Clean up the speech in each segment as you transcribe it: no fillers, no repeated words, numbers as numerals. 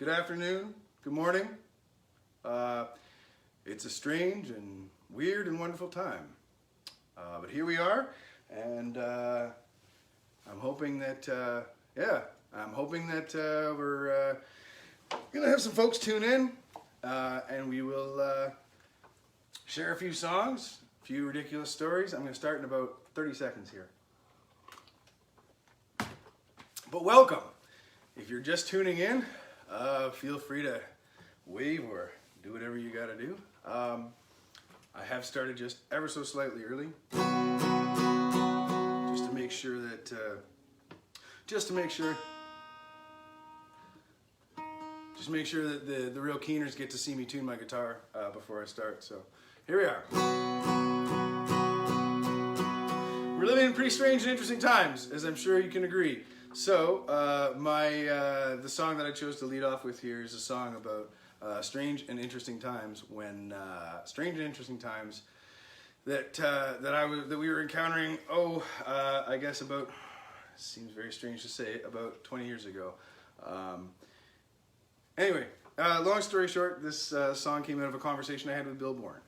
good afternoon, good morning. It's a strange and weird and wonderful time. But here we are, and I'm hoping that, we're gonna have some folks tune in, and we will share a few songs, a few ridiculous stories. I'm gonna start in about 30 seconds here. But welcome. If you're just tuning in, feel free to wave or do whatever you gotta do. I have started just ever so slightly early, just to make sure that, the real keeners get to see me tune my guitar before I start. So here we are. We're living in pretty strange and interesting times, as I'm sure you can agree. So the song that I chose to lead off with here is a song about strange and interesting times that we were encountering. I guess about, seems very strange to say, about 20 years ago. Anyway, long story short, this song came out of a conversation I had with Bill Bourne.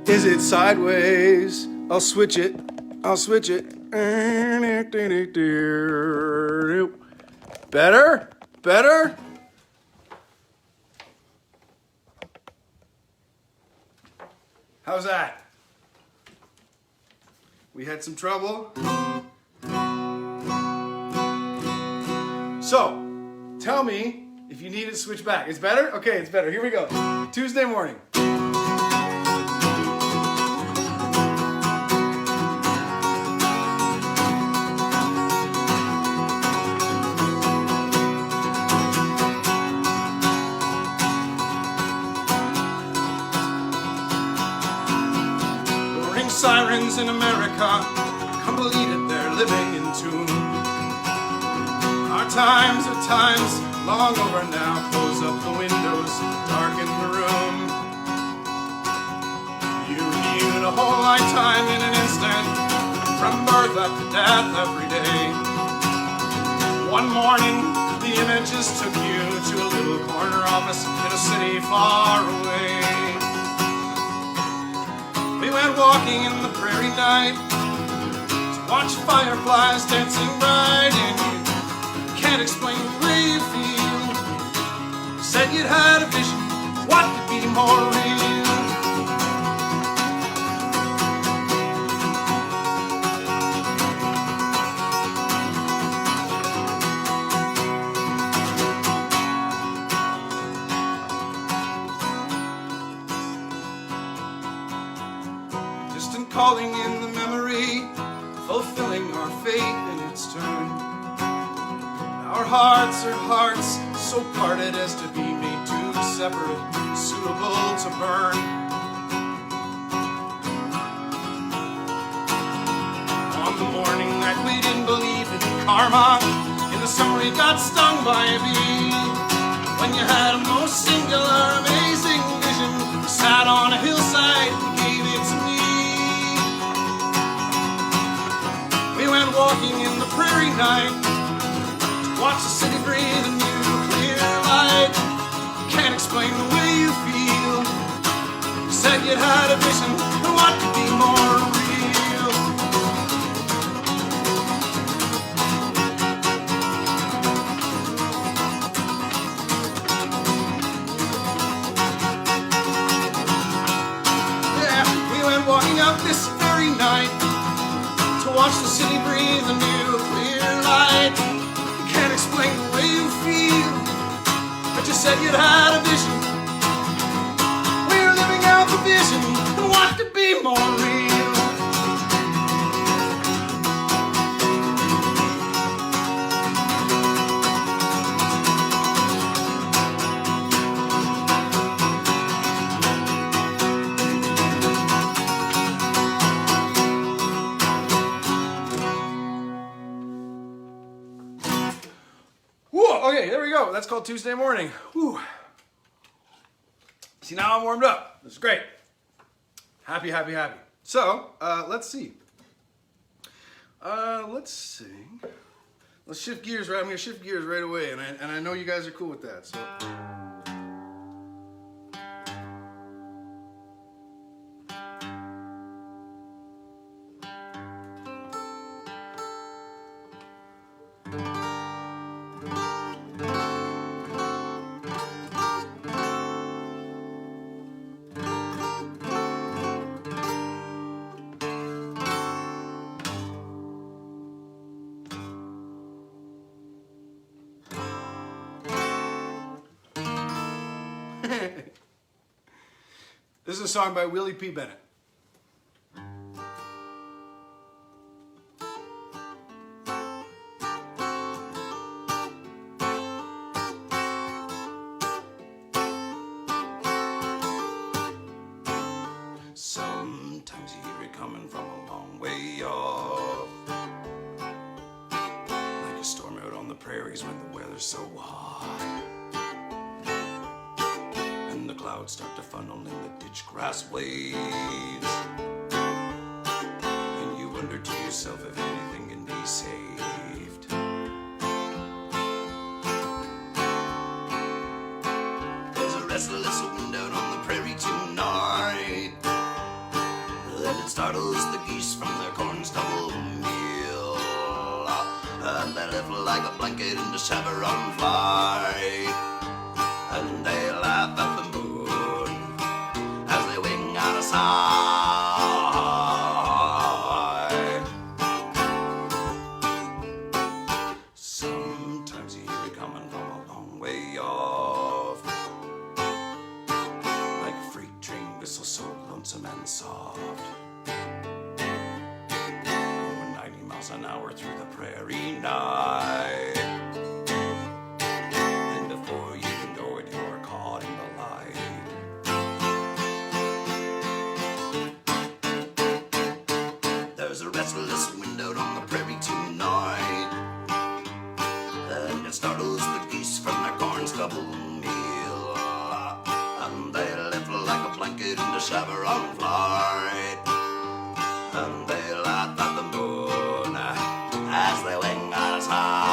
Is it sideways? I'll switch it. Better? How's that? We had some trouble. So, tell me if you need it to switch back. It's better? Okay, it's better. Here we go. Tuesday morning. Sirens in America, completed their living in tune. Our times are times long over now. Close up the windows, darken the room. You viewed a whole lifetime in an instant, from birth up to death every day. One morning, the images took you to a little corner office in a city far away. We went walking in the prairie night to watch fireflies dancing bright, and you can't explain the way you feel. You said you'd had a vision, what could be more real? Calling in the memory, fulfilling our fate in its turn. Our hearts are hearts so parted as to be made too separate, suitable to burn. On the morning that we didn't believe in karma, in the summer we got stung by a bee. When you had a most singular, amazing vision, you sat on a hillside and gave it to me. We went walking in the prairie night to watch the city breathe a new clear light. Can't explain the way you feel. You said you'd had a vision, and what could be more real? Yeah, we went walking up this very night to watch the city breathe a new clear light. You can't explain the way you feel, but you said you'd had a vision. We're living out the vision, and what could be more real? So, okay, there we go. That's called Tuesday Morning. Whew. See, now I'm warmed up. This is great. Happy, happy, happy. So, let's see. Let's shift gears, right? I'm going to shift gears right away, and I know you guys are cool with that, so. This is a song by Willie P. Bennett. Sometimes you hear it coming from a long way off, like a storm out on the prairies when the weather's so hot. The clouds start to funnel in the ditch grass waves, and you wonder to yourself if anything can be saved. There's a restless wind out on the prairie tonight, and it startles the geese from their corn stubble meal, and they lift like a blanket in the chevron flight, and they laugh at the side. Sometimes you hear it coming from a long way off, like a freight train whistle so lonesome and soft, going 90 miles an hour through the prairie night, and before you know it, you're caught in the light. There's a restless wind out on the prairie tonight, and it startles the geese from their corn stubble meal, and they lift like a blanket in the chevron flight, and they laugh at the moon as they wing on its high.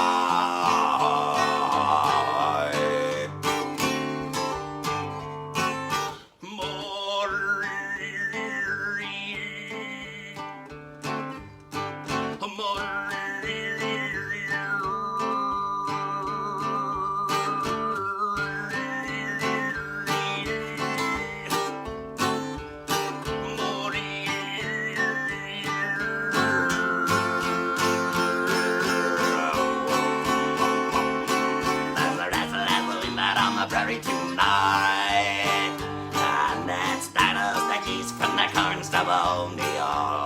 Prairie tonight, and it startles the geese from the corn stubble meal,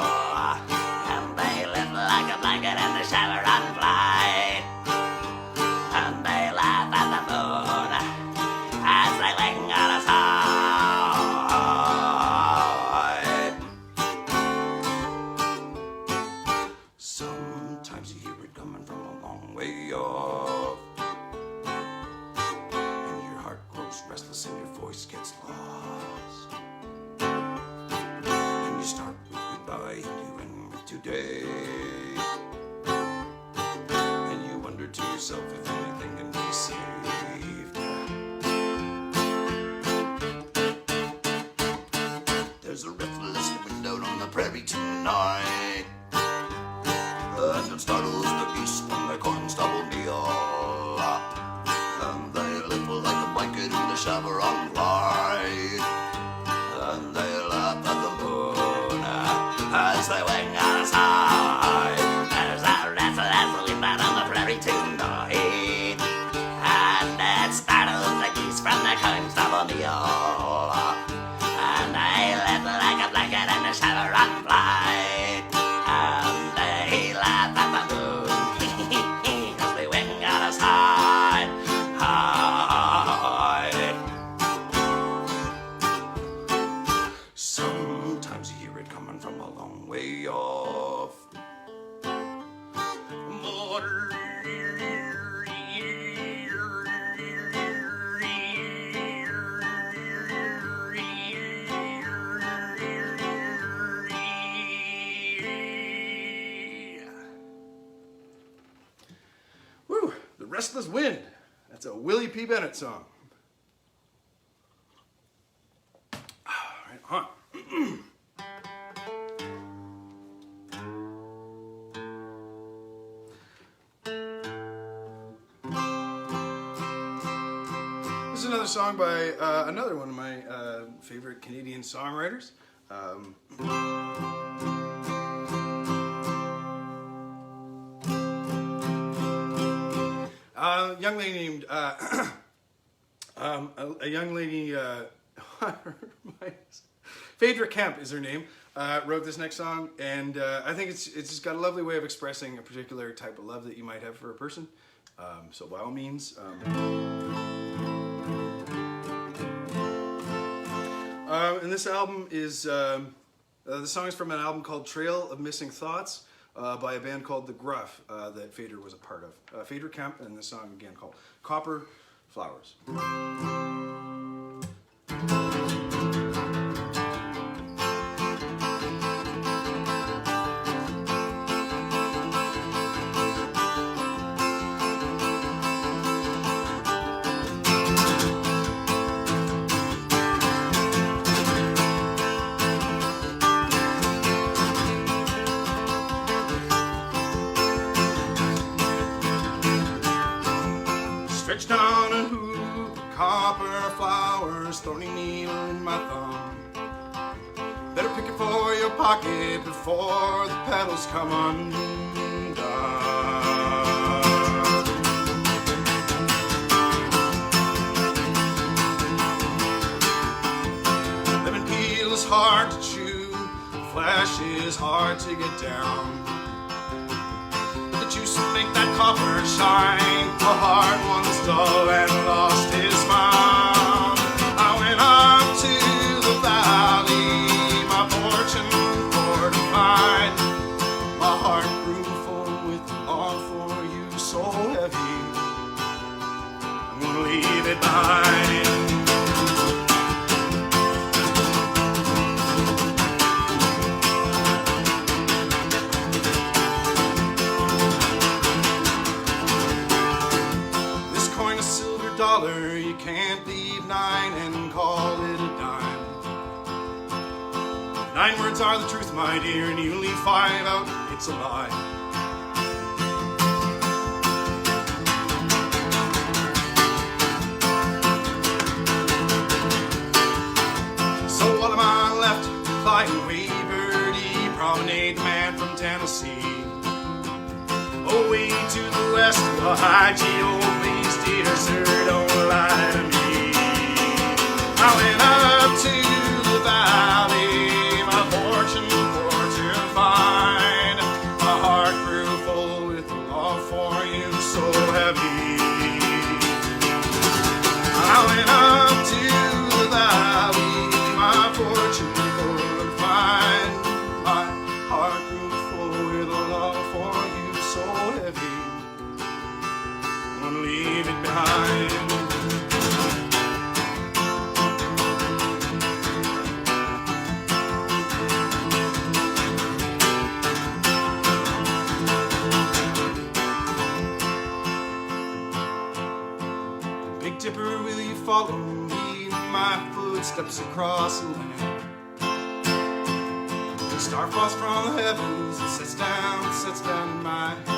and they lift like a blanket in the chevron flight, and they laugh at the moon as they wing on its side. Sometimes you hear it coming from a long way off, restless and your voice gets lost, and you start with goodbye and you end with today, and you wonder to yourself if anything can be saved. There's a restless wind out on the prairie tonight, and it startles the geese from their corn stubble meal, and they lift like a blanket in the chevron flight, and they laugh at the moon as they wing on its high. There's a restless wind out on the prairie tonight, and it startles the geese from the corn stubble meal, and they lift like a blanket in the chevron flight, and they laugh at the moon as they wing on its high. Restless Wind. That's a Willie P. Bennett song. Right on. This is another song by another one of my favorite Canadian songwriters. A young lady named Phaedra Kemp is her name. Wrote this next song, and I think it's just got a lovely way of expressing a particular type of love that you might have for a person. So by all means. And this album is the song is from an album called Trail of Missing Thoughts. By a band called The Gruff that Phaedra was a part of. Phaedra Kemp, and this song again called Copper Flowers. Stretched on a hoop, copper flowers, thorny needle in my thumb. Better pick it for your pocket before the petals come undone. Lemon peel is hard to chew, flesh is hard to get down. The juice will make that copper shine. The hard one's dull and lost his mind. I went up to the valley, my fortune fortified. My heart grew full with all for you, so heavy. I'm gonna leave it behind. You can't leave 9 and call it a dime. 9 words are the truth, my dear, and you leave 5 out, it's a lie. So what am I left? Flying Waverly, promenade the man from Tennessee. Away to the west, the high geome's dear sir, don't lie to me. I went up to the valley, my fortune for to find. My heart grew full with love for you, so heavy. I went up to the valley, my fortune for to find. My heart grew full with love for you, so heavy. I'm gonna leave it behind. Big Dipper, will you follow me? My footsteps across the land. The star falls from the heavens and sets down in my hand.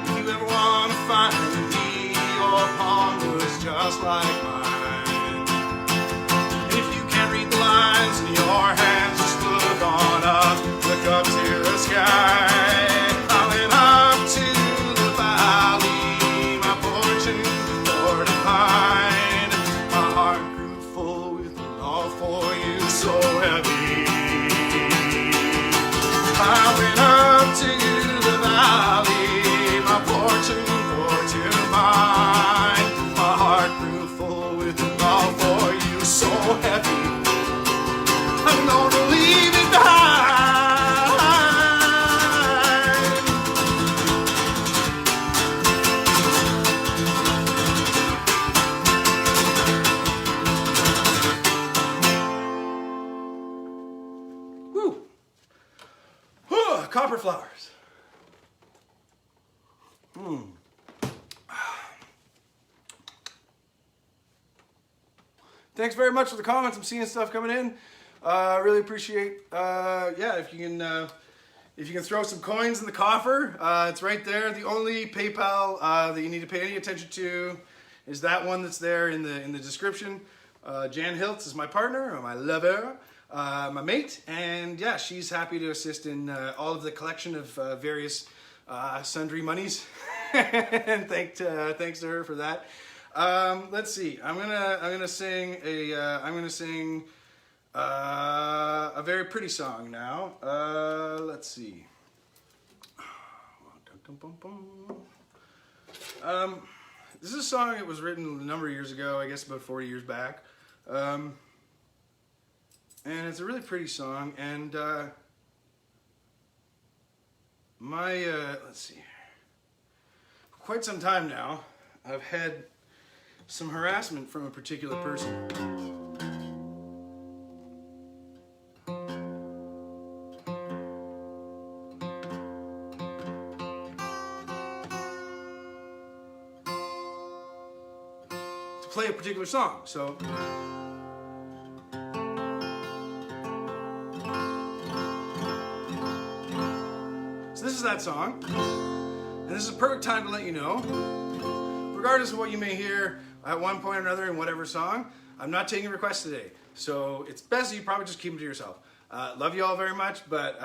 If you ever want to find me, your palm was just like mine. And if you can't read the lines in your hands, just look on up, look up to the sky. I went up to the valley, my fortune fortified. My heart grew full with love for you, so heavy. I went up to the valley, my fortune fortified. My heart grew full with love for you, so heavy. I'm gonna leave it behind. Whew. Copper Flowers. Thanks very much for the comments. I'm seeing stuff coming in. Really appreciate. Yeah, if you can throw some coins in the coffer, it's right there. The only PayPal that you need to pay any attention to is that one that's there in the description. Jan Hiltz is my partner, or my lover, my mate, and yeah, she's happy to assist in all of the collection of various sundry monies. And thanks to her for that. Let's see. I'm gonna sing a very pretty song now. Let's see. This is a song that was written a number of years ago, I guess about 40 years back. And it's a really pretty song. And let's see. For quite some time now, I've had some harassment from a particular person. To play a particular song, so this is that song, and this is a perfect time to let you know, regardless of what you may hear at one point or another in whatever song, I'm not taking requests today. So it's best you probably just keep them to yourself. Love you all very much, but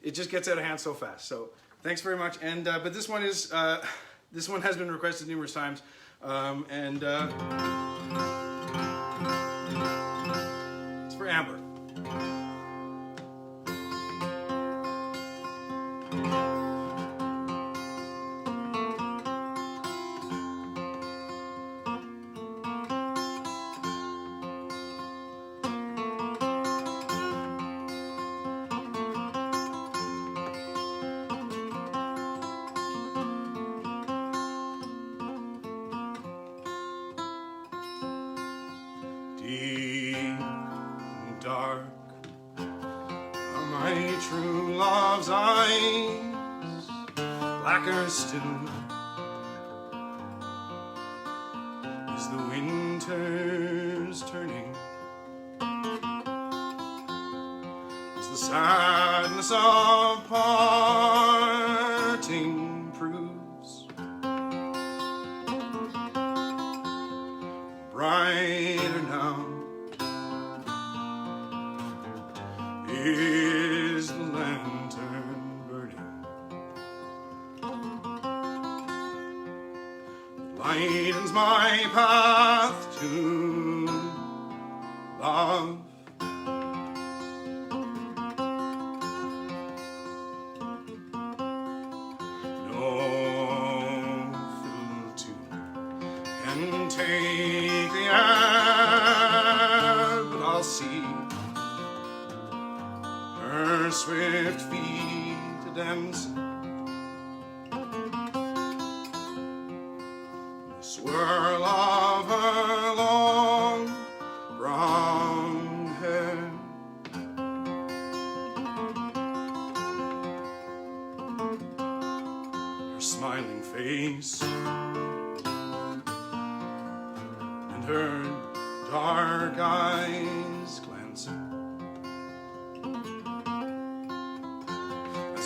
it just gets out of hand so fast. So thanks very much. And but this one has been requested numerous times, and it's for Amber. Deep and dark are my true love's eyes, blacker still is the winter's turning, as the sadness of parting proves brighter now is the lantern burning. It lightens my path to love. No fiddle tune can take the air, but I'll see her swift feet dancing, the swirl of her long brown hair, her smiling face, and her dark eyes glancing.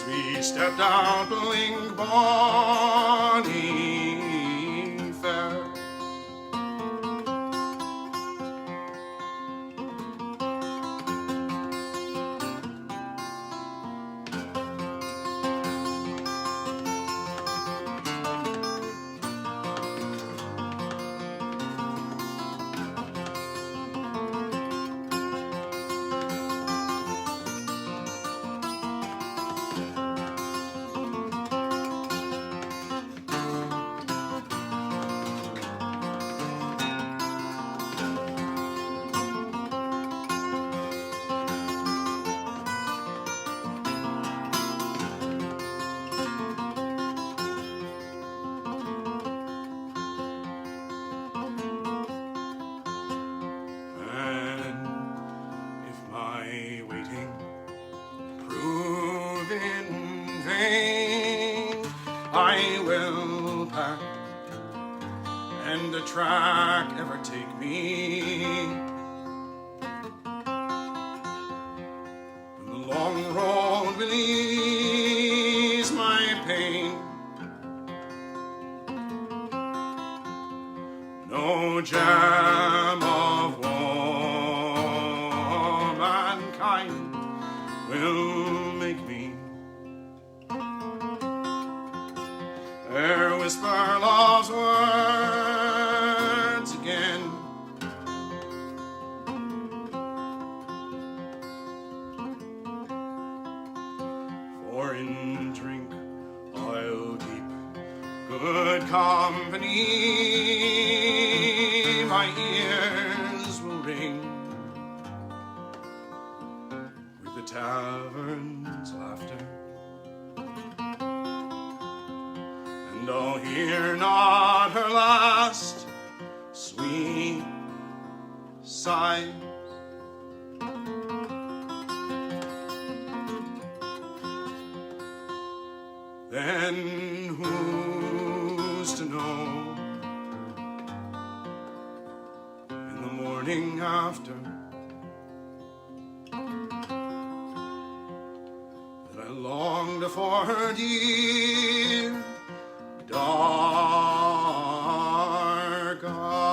We stepped out pulling Bonnie Fair. I will pack, and a track ever take me. And the long road will ease my pain. No jam of womankind will make me e'er whisper love's words again. For in drink I'll keep good company. My ears will ring with the tavern's laughter, and I'll hear not her last sweet sigh. Then who's to know, in the morning after, that I longed for her dear dark eyes.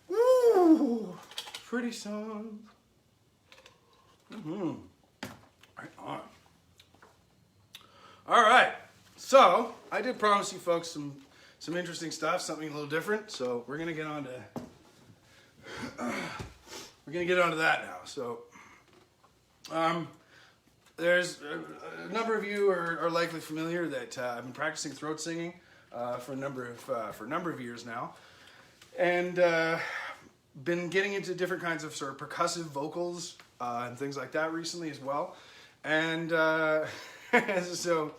Woo! Pretty song. Right on. All right. So I did promise you folks some interesting stuff, something a little different. So we're gonna get on to that now. So there's a number of you are likely familiar that I've been practicing throat singing for a number of years now, and been getting into different kinds of sort of percussive vocals and things like that recently as well. And so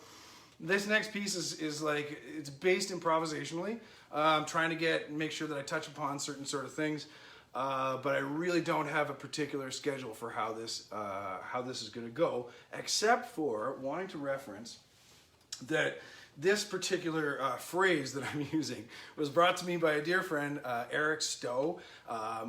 this next piece is like, it's based improvisationally. I'm trying to make sure that I touch upon certain sort of things, but I really don't have a particular schedule for how this is going to go, except for wanting to reference that this particular phrase that I'm using was brought to me by a dear friend, Eric Stowe,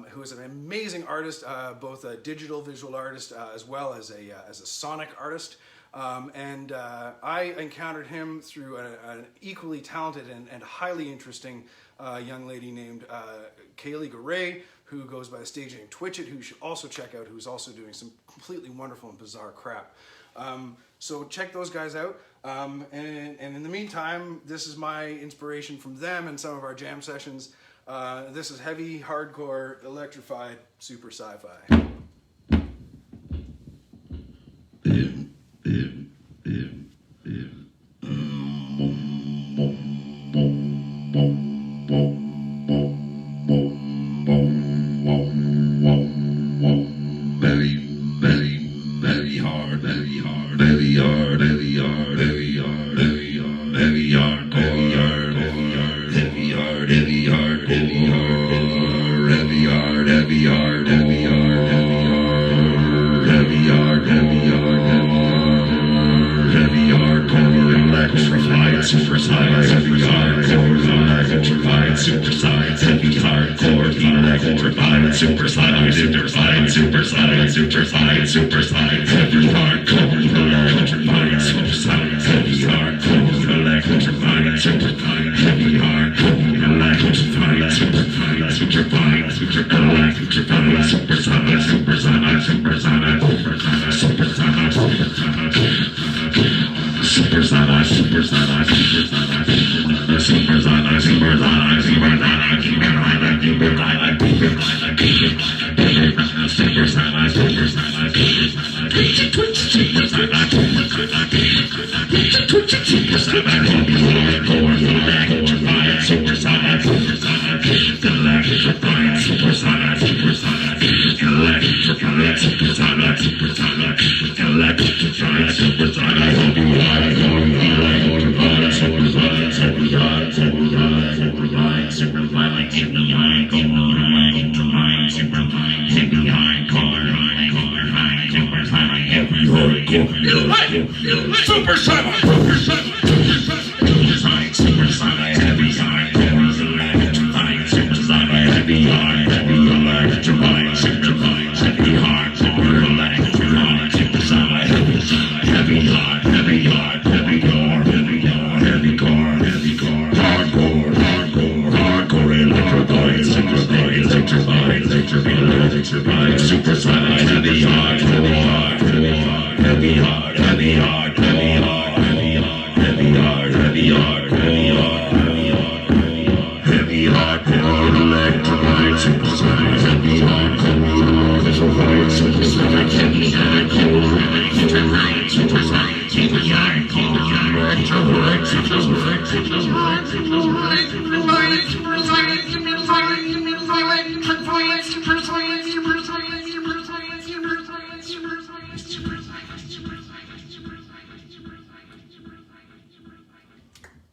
who is an amazing artist, both a digital visual artist as well as a sonic artist. And I encountered him through an equally talented and highly interesting young lady named Kaylee Garay, who goes by the stage name Twitch It, who you should also check out, who's also doing some completely wonderful and bizarre crap. So check those guys out. And in the meantime, this is my inspiration from them and some of our jam sessions. This is heavy, hardcore, electrified, super sci-fi. Supersonic.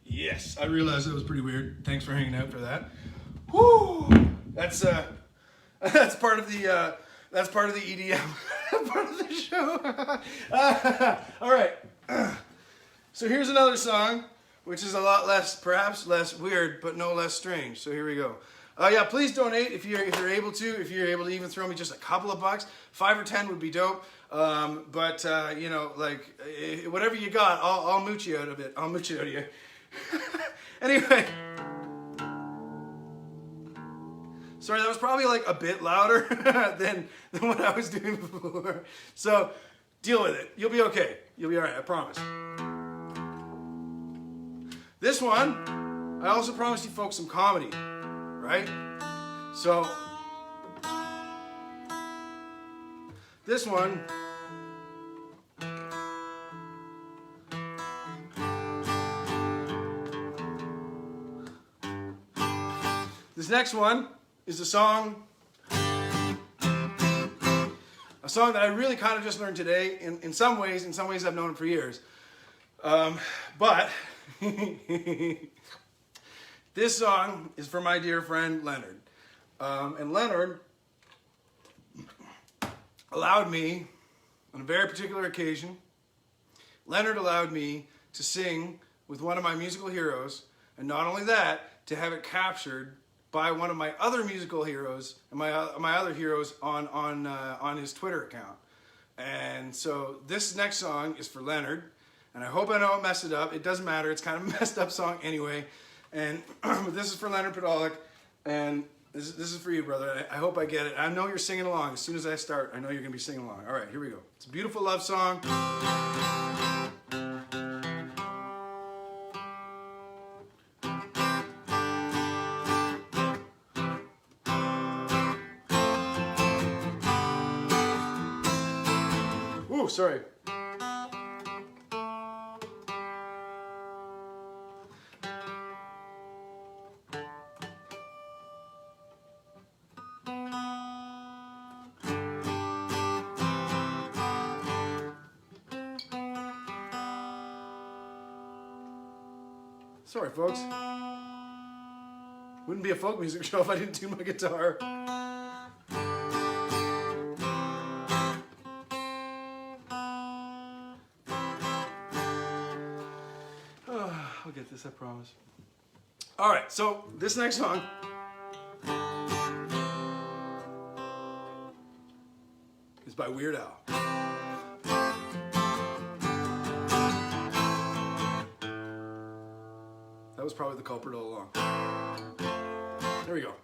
Yes, I realized that was pretty weird. Thanks for hanging out for that. Whoo! That's part of the EDM part of the show. All right. So here's another song, which is a lot less, perhaps less weird, but no less strange. So here we go. Yeah, please donate if you're able to. If you're able to even throw me just a couple of bucks, 5 or 10 would be dope. But you know, like whatever you got, I'll mooch you out of it. I'll mooch it out of you. Anyway. Sorry, that was probably like a bit louder than what I was doing before. So deal with it. You'll be okay. You'll be all right, I promise. This one, I also promised you folks some comedy, right? So this one, this next one is a song that I really kind of just learned today. In some ways I've known it for years. But this song is for my dear friend Leonard. And Leonard allowed me, on a very particular occasion, Leonard allowed me to sing with one of my musical heroes, and not only that, to have it captured by one of my other musical heroes and my other heroes on his Twitter account. And so this next song is for Leonard, and I hope I don't mess it up. It doesn't matter. It's kind of a messed up song anyway. And this is for Leonard Podolak, and this is for you, brother. I hope I get it. I know you're singing along. As soon as I start, I know you're going to be singing along. All right, here we go. It's a beautiful love song. Ooh, sorry. Sorry, folks. Wouldn't be a folk music show if I didn't tune my guitar. I'll get this, I promise. All right, so this next song is by Weird Al. That was probably the culprit all along. There we go.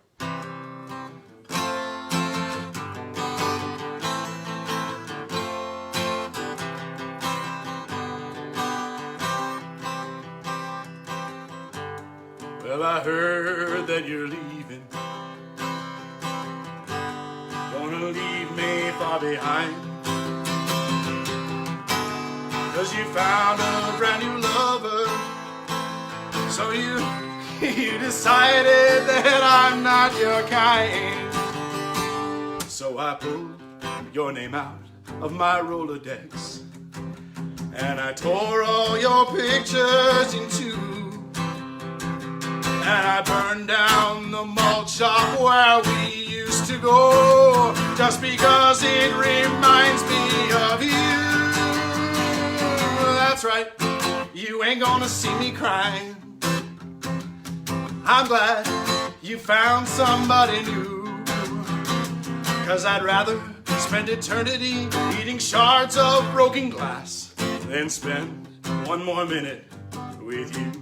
Well, I heard that you're leaving. Gonna leave me far behind. 'Cause you found a brand new lover. So you decided that I'm not your kind. So I pulled your name out of my Rolodex, and I tore all your pictures in two. And I burned down the malt shop where we used to go, just because it reminds me of you. That's right, you ain't gonna see me crying. I'm glad you found somebody new, 'cause I'd rather spend eternity eating shards of broken glass than spend one more minute with you.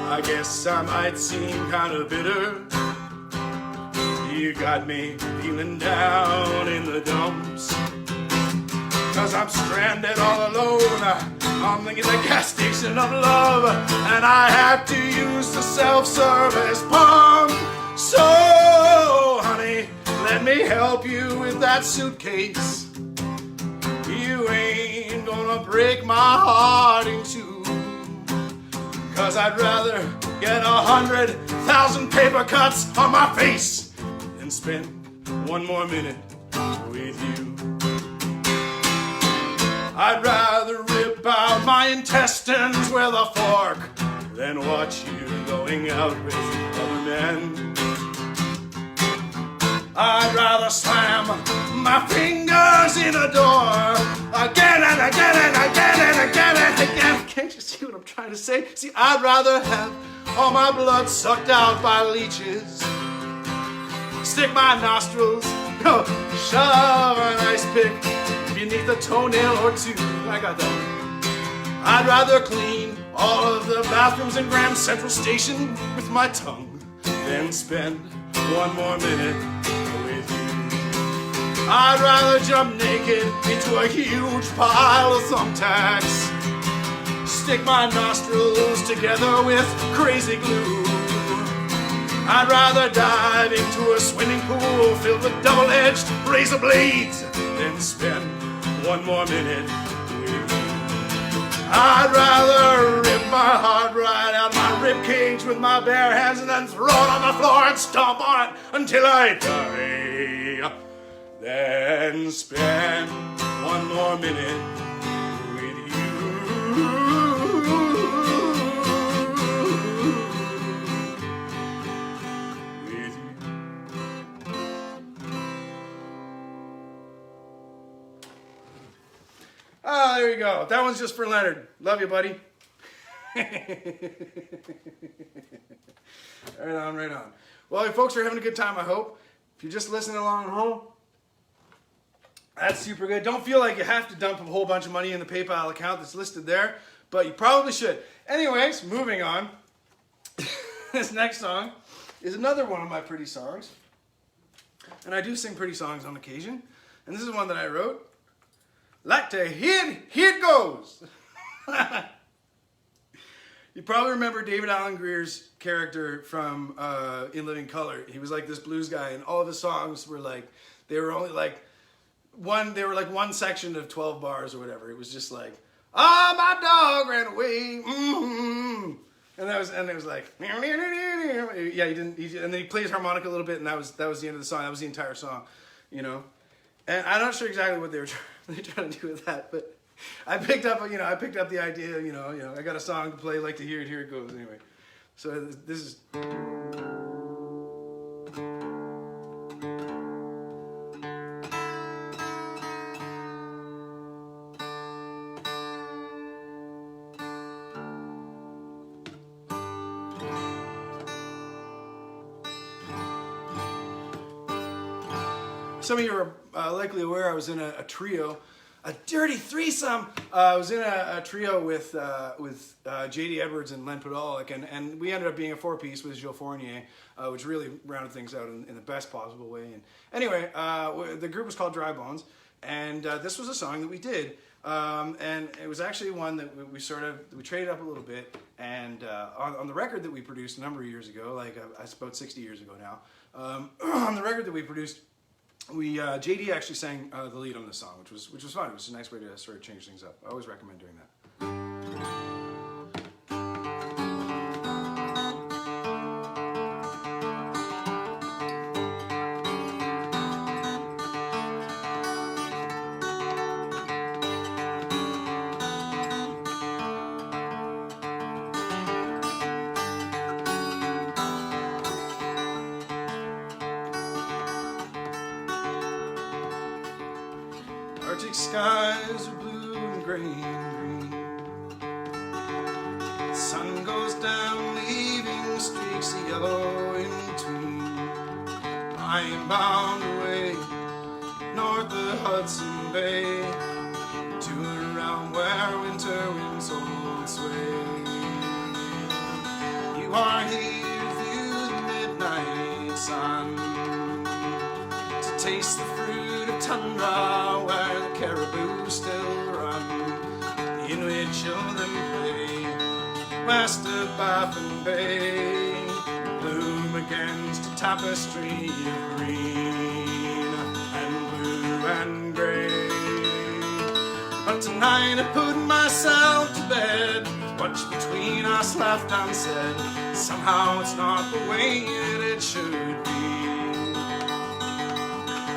I guess I might seem kind of bitter. You got me feeling down in the dumps, 'cause I'm stranded all alone. I'm thinking the gas station of love, and I have to use the self-service pump. So, honey, let me help you with that suitcase. You ain't ain't gonna break my heart in two. 'Cause I'd rather get 100,000 paper cuts on my face than spend one more minute with you. I'd rather rip out my intestines with a fork than watch you going out with other men. I'd rather slam my fingers in a door again and again and again and again and again. Can't you see what I'm trying to say? See, I'd rather have all my blood sucked out by leeches, stick my nostrils, shove an ice pick beneath a toenail or two. I got that one. I'd rather clean all of the bathrooms in Grand Central Station with my tongue than spend one more minute with you. I'd rather jump naked into a huge pile of thumbtacks, stick my nostrils together with crazy glue. I'd rather dive into a swimming pool filled with double-edged razor blades than spend one more minute with you. I'd rather rip my heart right out my rib cage with my bare hands and then throw it on the floor and stomp on it until I die than spend one more minute with you. Oh, there you go. That one's just for Leonard. Love you, buddy. Right on, right on. Well, you folks are having a good time, I hope. If you're just listening along at home, that's super good. Don't feel like you have to dump a whole bunch of money in the PayPal account that's listed there, but you probably should. Anyways, moving on. This next song is another one of my pretty songs. And I do sing pretty songs on occasion. And this is one that I wrote. Like to hear it goes. You probably remember David Alan Grier's character from In Living Color. He was like this blues guy, and all of his songs were like, they were like one section of 12 bars or whatever. It was just like, oh, my dog ran away. Mm-hmm. And it was like, yeah, and then he plays harmonica a little bit, and that was the end of the song. That was the entire song, you know. And I'm not sure exactly what they were trying to do with that, but I picked up the idea, you know, I got a song to play, like to hear it goes anyway. So this is. Some of you are likely aware I was in a trio, a dirty threesome. I was in a trio with J.D. Edwards and Len Podolak, and we ended up being a four-piece with Joe Fournier, which really rounded things out in the best possible way. And anyway, the group was called Dry Bones, and this was a song that we did. And it was actually one that we traded up a little bit, and on the record that we produced a number of years ago, like it's about 60 years ago now, on the record that we produced, JD actually sang the lead on this song, which was fun. It was a nice way to sort of change things up. I always recommend doing that. Arctic skies are blue and gray and green. The sun goes down, leaving streaks of yellow in between. I am bound away north of Hudson Bay, to and around where winter winds hold sway. You are here through the midnight sun, to taste the fruit of tundra where the caribou still run. The Inuit children play west of Baffin Bay, bloom against a tapestry of green and blue and gray. But tonight I put myself to bed. Much between us left unsaid. Somehow it's not the way that it should be.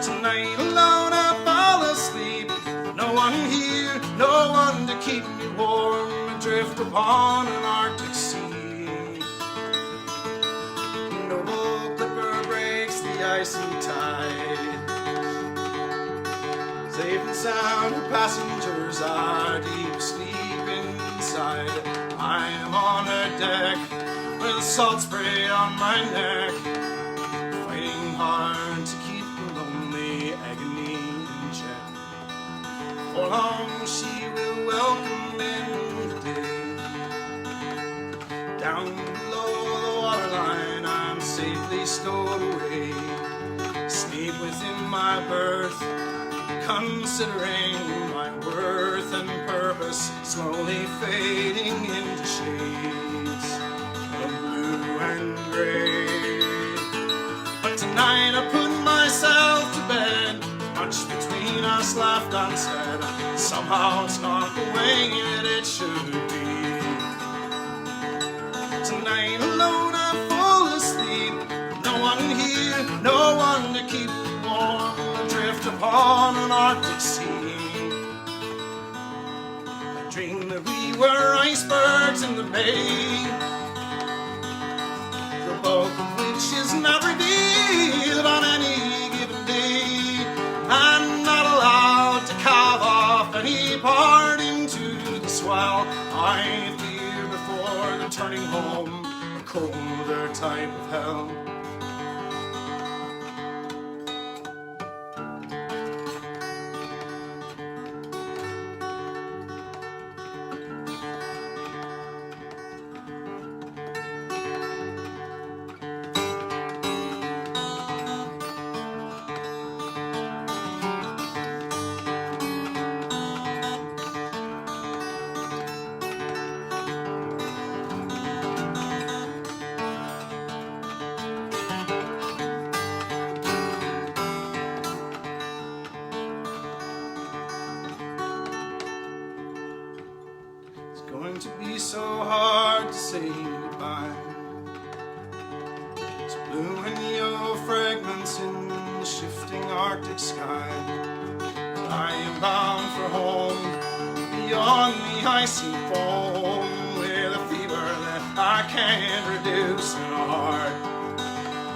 Tonight alone I fall asleep. No one here, no one to keep me warm. Adrift upon an Arctic sea. Noble clipper breaks the icy tide. Safe and sound, her passengers are deep asleep inside. I am on her deck with salt spray on my neck, fighting hard to keep the lonely agony in check. For long she will welcome in the day. Down below the waterline I'm safely stowed away. Sleep within my berth, considering my worth and purpose, slowly fading into shades of blue and gray. But tonight I put myself to bed. Much between us left unsaid. Somehow it's not the way that it should be. Tonight alone I fall asleep. No one here, no one to keep me warm. Adrift upon an Arctic sea. I dreamed that we were icebergs in the bay, the bulk of which is not revealed on any given day. I'm not allowed to carve off any part into the swell. I fear before the turning home a colder type of hell. Going to be so hard to say goodbye. It's blue and yellow fragments in the shifting Arctic sky. But I am bound for home, beyond the icy foam, with a fever that I can't reduce and a heart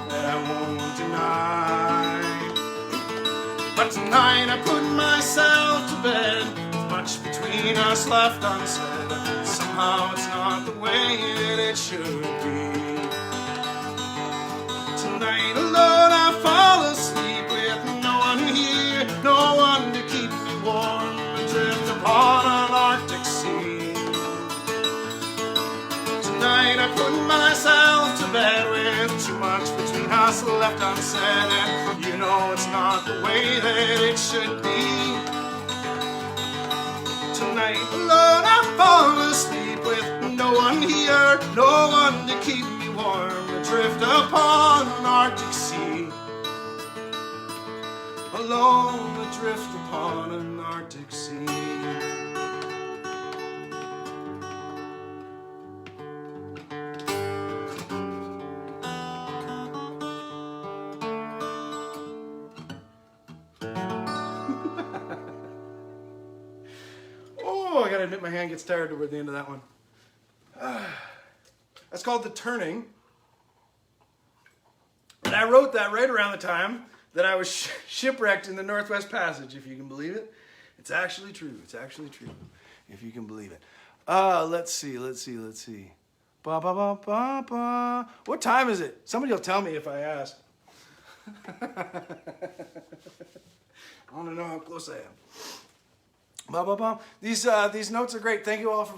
that I won't deny. But tonight I put myself to bed. Much between us left unsaid. Somehow it's not the way that it should be. Tonight alone I fall asleep with no one here, no one to keep me warm. Adrift upon an Arctic sea. Tonight I put myself to bed with too much between us left unsaid. And you know it's not the way that it should be. Tonight alone I fall asleep with no one here, no one to keep me warm. Adrift upon an Arctic sea. Alone adrift upon an Arctic sea. Oh, I gotta admit my hand gets tired toward the end of that one. That's called The Turning. And I wrote that right around the time that I was shipwrecked in the Northwest Passage, if you can believe it. It's actually true. It's actually true, if you can believe it. Let's see. Ba, ba, ba, ba, ba. What time is it? Somebody will tell me if I ask. I want to know how close I am. Ba, ba, ba. These notes are great. Thank you all for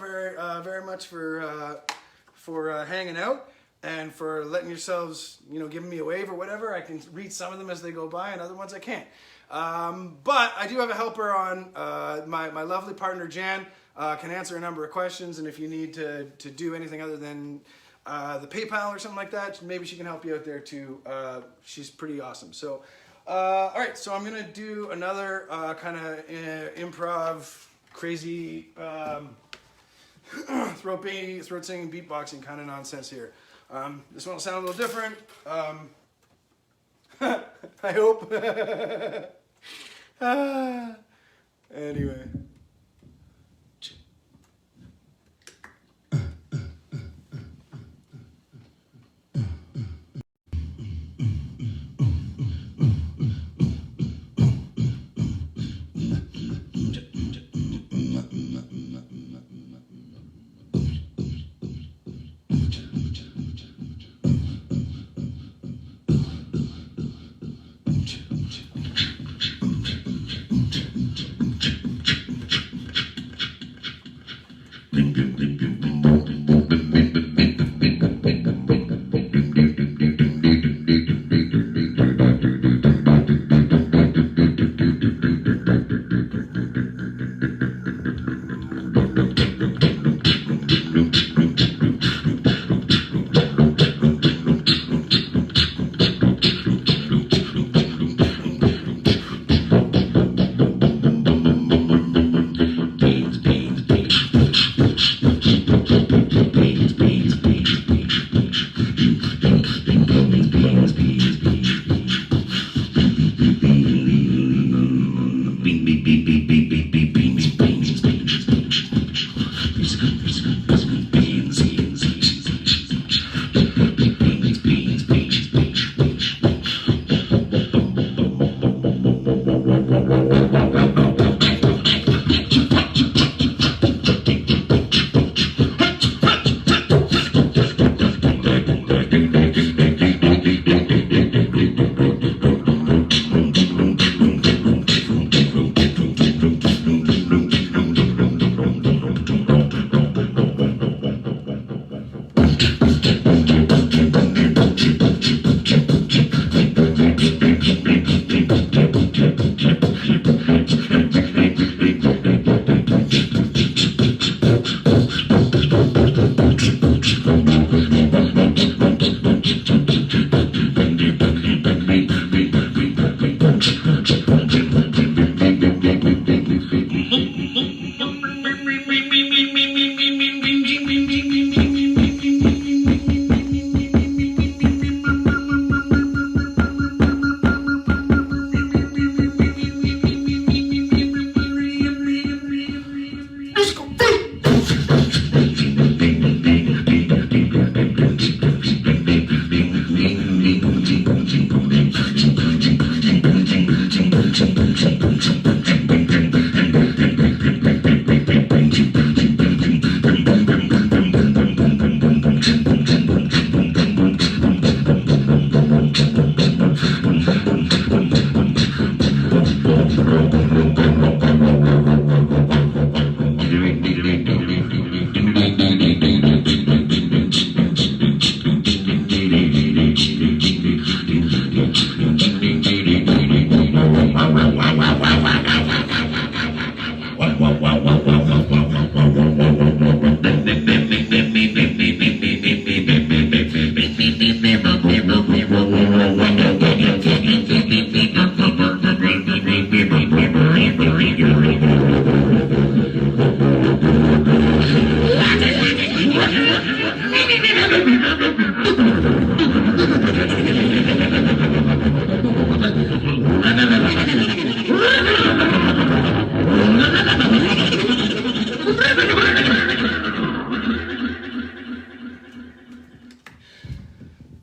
very much for hanging out and for letting yourselves, giving me a wave or whatever. I can read some of them as they go by, and other ones I can't. But I do have a helper on. My lovely partner Jan can answer a number of questions, and if you need to do anything other than the PayPal or something like that, maybe she can help you out there too. She's pretty awesome. So, all right. So I'm gonna do another kind of improv crazy throat singing, beatboxing kind of nonsense here. This one will sound a little different. I hope. Anyway.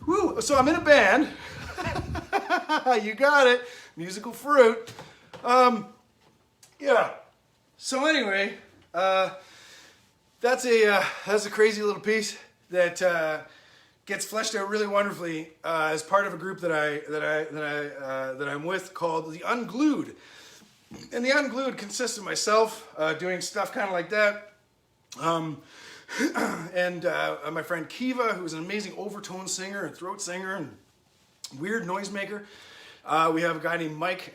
Woo! So I'm in a band. You got it. Musical fruit. Yeah. So anyway, that's a crazy little piece that gets fleshed out really wonderfully as part of a group that I'm with called the Unglued. And the Unglued consists of myself doing stuff kind of like that. And my friend Kiva, who's an amazing overtone singer and throat singer and weird noisemaker. We have a guy named Mike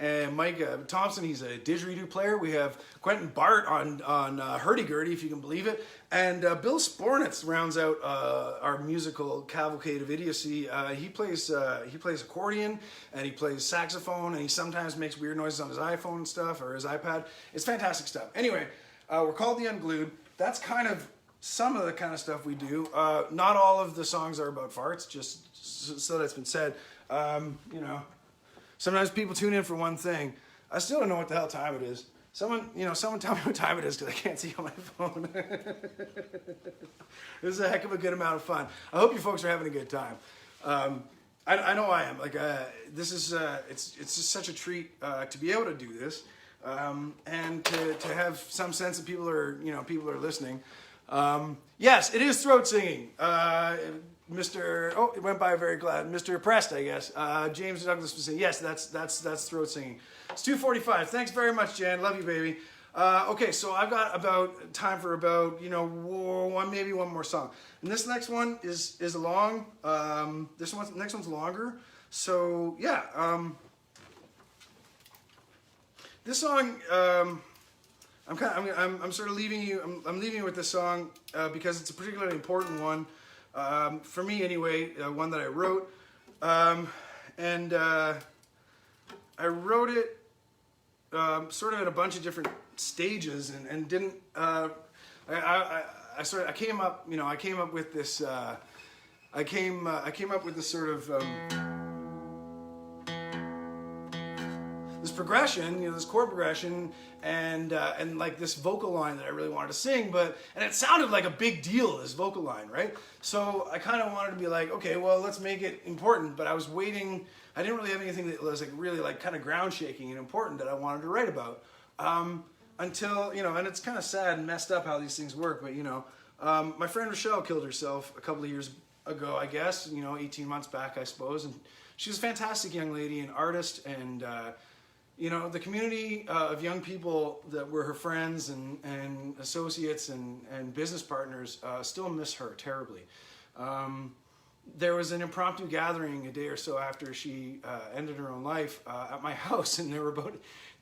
Thompson. He's a didgeridoo player. We have Quentin Bart on hurdy-gurdy, if you can believe it. And Bill Spornitz rounds out our musical cavalcade of idiocy. He plays accordion, and he plays saxophone, and he sometimes makes weird noises on his iPhone and stuff, or his iPad. It's fantastic stuff. Anyway, We're called the Unglued. That's kind of some of the kind of stuff we do. Not all of the songs are about farts, just so that's been said. You know, sometimes people tune in for one thing. I still don't know what the hell time it is. Someone tell me what time it is because I can't see on my phone. This is a heck of a good amount of fun. I hope you folks are having a good time. I know I am. Like this is it's just such a treat to be able to do this and to have some sense that people are listening. Yes, it is throat singing. It went by very glad. Mr. Prest, I guess. James Douglas was saying, yes, that's throat singing. It's 2:45. Thanks very much, Jan. Love you, baby. Okay, so I've got about time for about maybe one more song, and this next one is a long. Next one's longer. So yeah, this song. I'm sort of leaving you. I'm leaving you with this song because it's a particularly important one for me anyway. One that I wrote, and I wrote it sort of at a bunch of different stages and didn't. I came up with this. I came up with this sort of. This progression, this chord progression, and like this vocal line that I really wanted to sing, and it sounded like a big deal, this vocal line, right? So I kind of wanted to be like, okay, well, let's make it important, but I was waiting. I didn't really have anything that was like really like kind of ground shaking and important that I wanted to write about until, and it's kind of sad and messed up how these things work, but my friend Rochelle killed herself a couple of years ago, I guess, 18 months back, I suppose, and she was a fantastic young lady, an artist, and the community of young people that were her friends and associates and business partners still miss her terribly. There was an impromptu gathering a day or so after she ended her own life at my house, and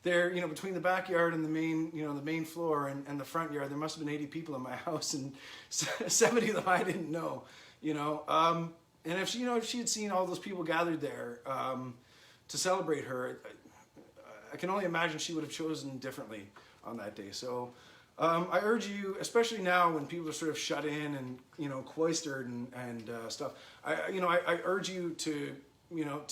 between the backyard and the main floor and the front yard, there must have been 80 people in my house, and 70 of them I didn't know. And if she had seen all those people gathered there to celebrate her, I can only imagine she would have chosen differently on that day. So I urge you, especially now when people are sort of shut in and cloistered and stuff. I urge you to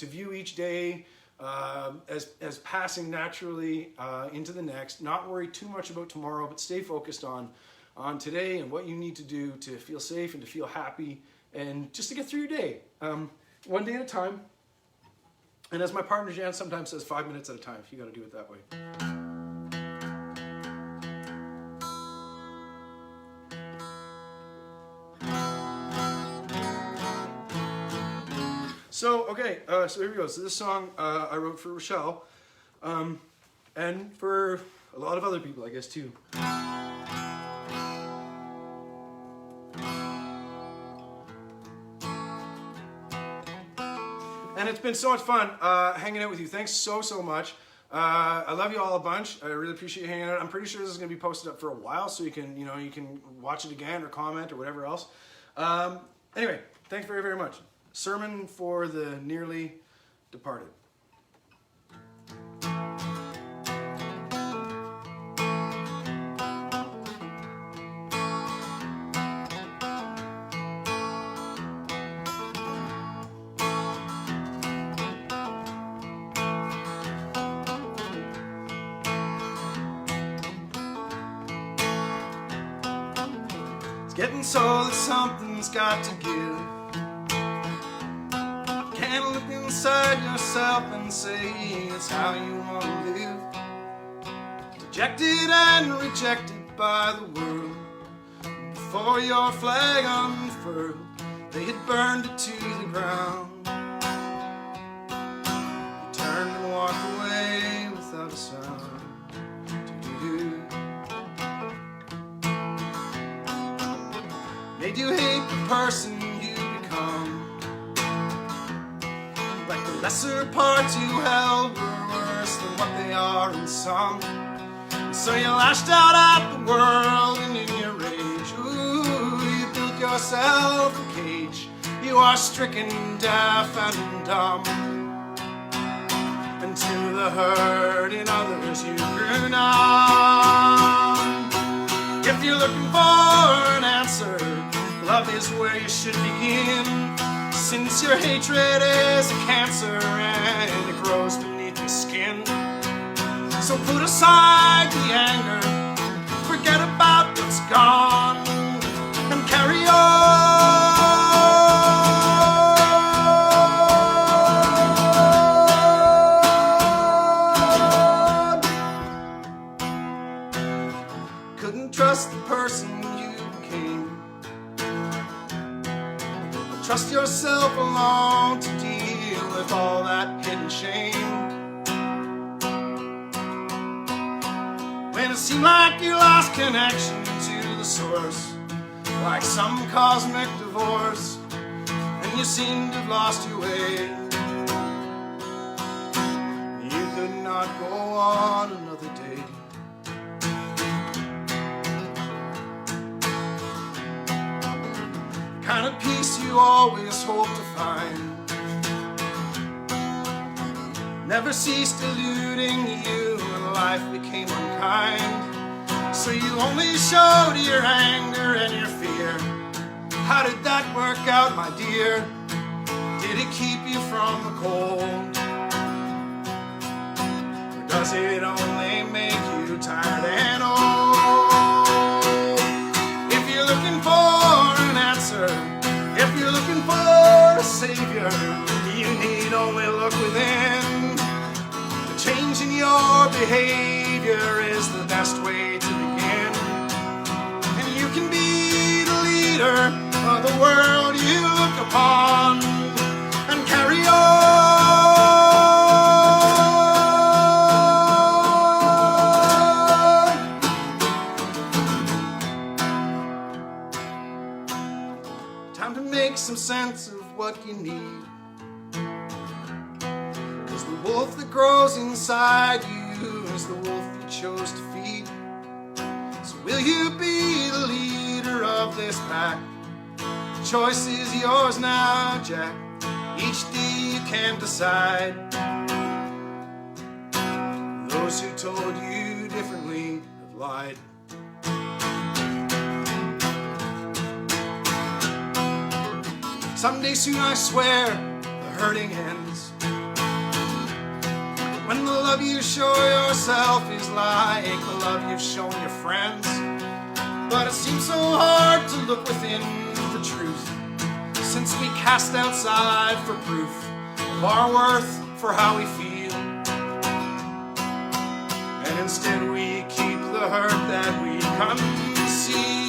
view each day as passing naturally into the next. Not worry too much about tomorrow, but stay focused on today and what you need to do to feel safe and to feel happy and just to get through your day, one day at a time. And as my partner Jan sometimes says, 5 minutes at a time, if you got to do it that way. So, okay, so here we go. So this song I wrote for Rochelle, and for a lot of other people, I guess, too. And it's been so much fun hanging out with you. Thanks so much. I love you all a bunch. I really appreciate you hanging out. I'm pretty sure this is going to be posted up for a while, so you can watch it again or comment or whatever else. Anyway, thanks very, very much. Sermon for the nearly departed. Getting told that something's got to give. Can't look inside yourself and say it's how you want to live. Dejected and rejected by the world. Before your flag unfurled, they had burned it to the ground. You turned and walked away without a sound. Made you hate the person you become. Like the lesser parts you held were worse than what they are in some. And so you lashed out at the world and in your rage, ooh, you built yourself a cage. You are stricken, deaf and dumb. And to the hurt in others you grew numb. If you're looking for an answer, love is where you should begin. Since your hatred is a cancer and it grows beneath your skin. So put aside the anger, forget about what's gone, and carry on. Couldn't trust the person you became. Trust yourself alone to deal with all that hidden shame. When it seemed like you lost connection to the source, like some cosmic divorce, and you seemed to have lost your way. You could not go on another day. Kind of peace you always hope to find never ceased eluding you when life became unkind. So you only showed your anger and your fear. How did that work out, my dear? Did it keep you from the cold? Or does it only make you tired and old? If you're looking for an answer, if you're looking for a savior, you need only look within. Change in your behavior is the best way to begin. And you can be the leader of the world you look upon and carry on. Time to make some sense of what you need. The wolf that grows inside you is the wolf you chose to feed. So will you be the leader of this pack? The choice is yours now, Jack. Each day you can decide. Those who told you differently have lied. Someday soon, I swear, the hurting ends. When the love you show yourself is like the love you've shown your friends. But it seems so hard to look within for truth, since we cast outside for proof of our worth for how we feel. And instead we keep the hurt that we conceal.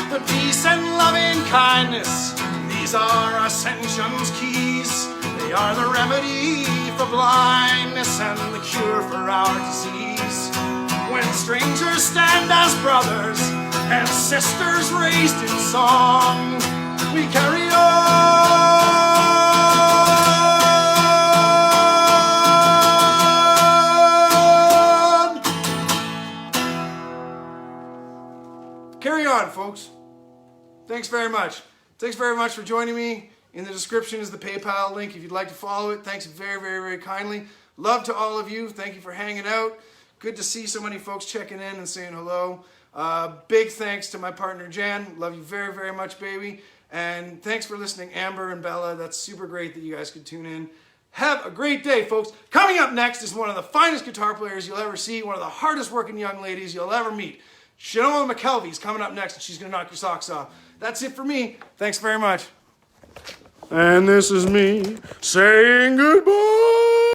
But peace and loving kindness, these are Ascension's keys. They are the remedy for blindness and the cure for our disease. When strangers stand as brothers and sisters raised in song, we carry on. Carry on, folks. Thanks very much. Thanks very much for joining me. In the description is the PayPal link if you'd like to follow it. Thanks very, very, very kindly. Love to all of you. Thank you for hanging out. Good to see so many folks checking in and saying hello. Big thanks to my partner, Jen. Love you very, very much, baby. And thanks for listening, Amber and Bella. That's super great that you guys could tune in. Have a great day, folks. Coming up next is one of the finest guitar players you'll ever see, one of the hardest working young ladies you'll ever meet. Shanoa McKelvey's coming up next, and she's going to knock your socks off. That's it for me. Thanks very much. And this is me saying goodbye.